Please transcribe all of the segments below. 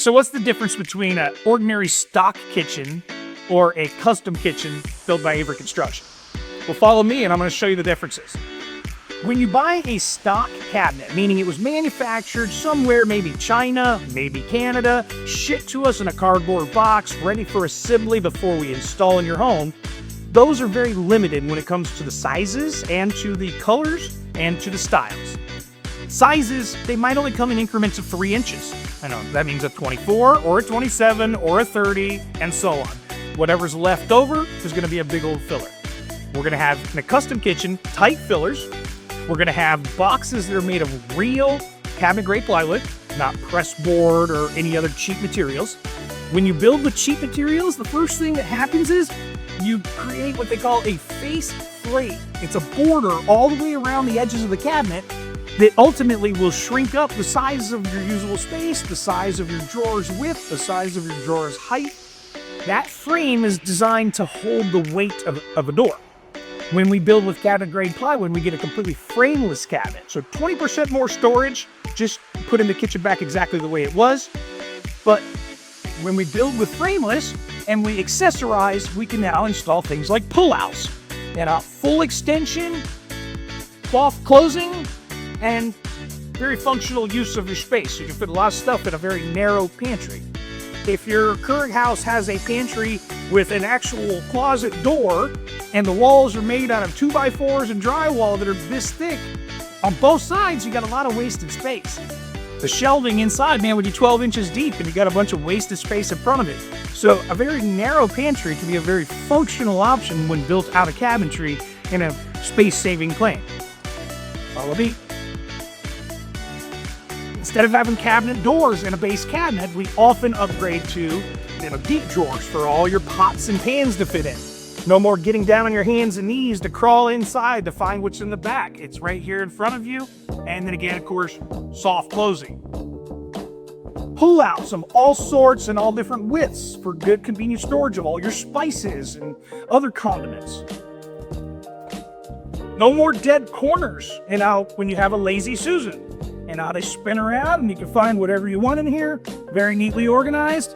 So what's the difference between an ordinary stock kitchen or a custom kitchen built by Avery Construction? Well, follow me and I'm going to show you the differences. When you buy a stock cabinet, meaning it was manufactured somewhere, maybe China, maybe Canada, shipped to us in a cardboard box, ready for assembly before we install in your home, those are very limited when it comes to the sizes and to the colors and to the styles. Sizes, they might only come in increments of 3 inches. I know, that means a 24 or a 27 or a 30 and so on. Whatever's left over is going to be a big old filler. We're going to have, in a custom kitchen, tight fillers. We're going to have boxes that are made of real cabinet-grade plywood, not pressed board or any other cheap materials. When you build with cheap materials, the first thing that happens is you create what they call a face plate. It's a border all the way around the edges of the cabinet that ultimately will shrink up the size of your usable space, the size of your drawer's width, the size of your drawer's height. That frame is designed to hold the weight of a door. When we build with cabinet-grade plywood, we get a completely frameless cabinet. So 20% more storage, just putting the kitchen back exactly the way it was. But when we build with frameless and we accessorize, we can now install things like pull-outs and a full extension, cloth closing, and very functional use of your space. You can fit a lot of stuff in a very narrow pantry. If your current house has a pantry with an actual closet door and the walls are made out of 2x4s and drywall that are this thick, on both sides you got a lot of wasted space. The shelving inside, man, would be 12 inches deep and you got a bunch of wasted space in front of it. So a very narrow pantry can be a very functional option when built out of cabinetry in a space-saving claim. Follow me. Instead of having cabinet doors in a base cabinet, we often upgrade to deep drawers for all your pots and pans to fit in. No more getting down on your hands and knees to crawl inside to find what's in the back. It's right here in front of you. And then again, of course, soft closing. Pull-outs of all sorts and all different widths for good convenient storage of all your spices and other condiments. No more dead corners when you have a lazy Susan. And now they spin around and you can find whatever you want in here, very neatly organized.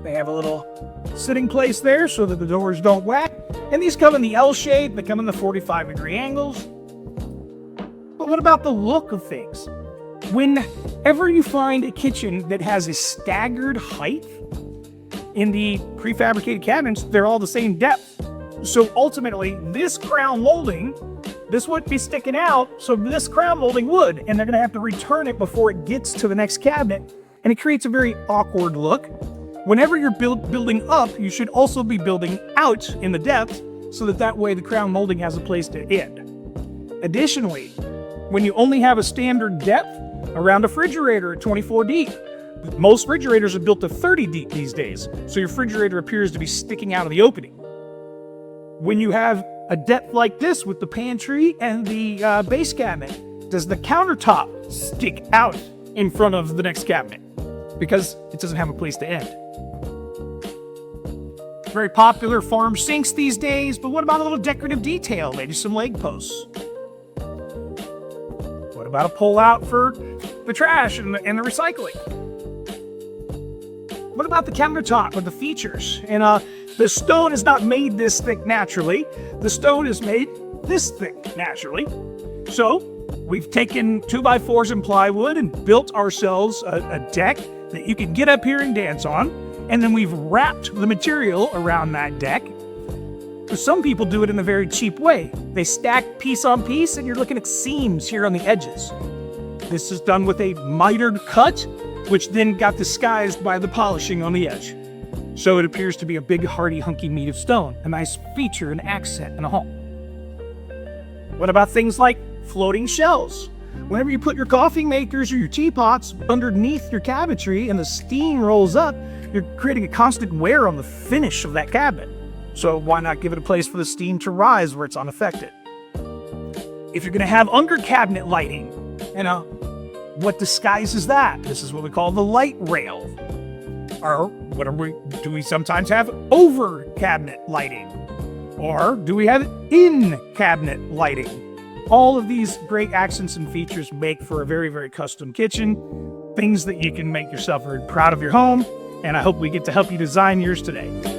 They have a little sitting place there so that the doors don't whack. And these come in the L shape, they come in the 45-degree angles. But what about the look of things? Whenever you find a kitchen that has a staggered height, in the prefabricated cabinets, they're all the same depth. So ultimately, this crown molding, this would be sticking out, so this crown molding would, and they're going to have to return it before it gets to the next cabinet, and it creates a very awkward look. Whenever you're building up, you should also be building out in the depth, so that way the crown molding has a place to end. Additionally, when you only have a standard depth around a refrigerator at 24 deep, most refrigerators are built to 30 deep these days, so your refrigerator appears to be sticking out of the opening. When you have a depth like this with the pantry and the base cabinet, does the countertop stick out in front of the next cabinet? Because it doesn't have a place to end. Very popular farm sinks these days, but what about a little decorative detail? Maybe some leg posts. What about a pull-out for the trash and the recycling? What about the countertop with the features? And the stone is not made this thick naturally. The stone is made this thick naturally. So we've taken 2x4s and plywood and built ourselves a deck that you can get up here and dance on. And then we've wrapped the material around that deck. But some people do it in a very cheap way. They stack piece on piece and you're looking at seams here on the edges. This is done with a mitered cut, which then got disguised by the polishing on the edge. So it appears to be a big, hearty, hunky meat of stone, a nice feature, an accent in a home. What about things like floating shelves? Whenever you put your coffee makers or your teapots underneath your cabinetry and the steam rolls up, you're creating a constant wear on the finish of that cabinet. So why not give it a place for the steam to rise where it's unaffected? If you're going to have under cabinet lighting, what disguises that? This is what we call the light rail. Or do we sometimes have over cabinet lighting? Or do we have in cabinet lighting? All of these great accents and features make for a very, very custom kitchen. things that you can make yourself very proud of your home, and I hope we get to help you design yours today.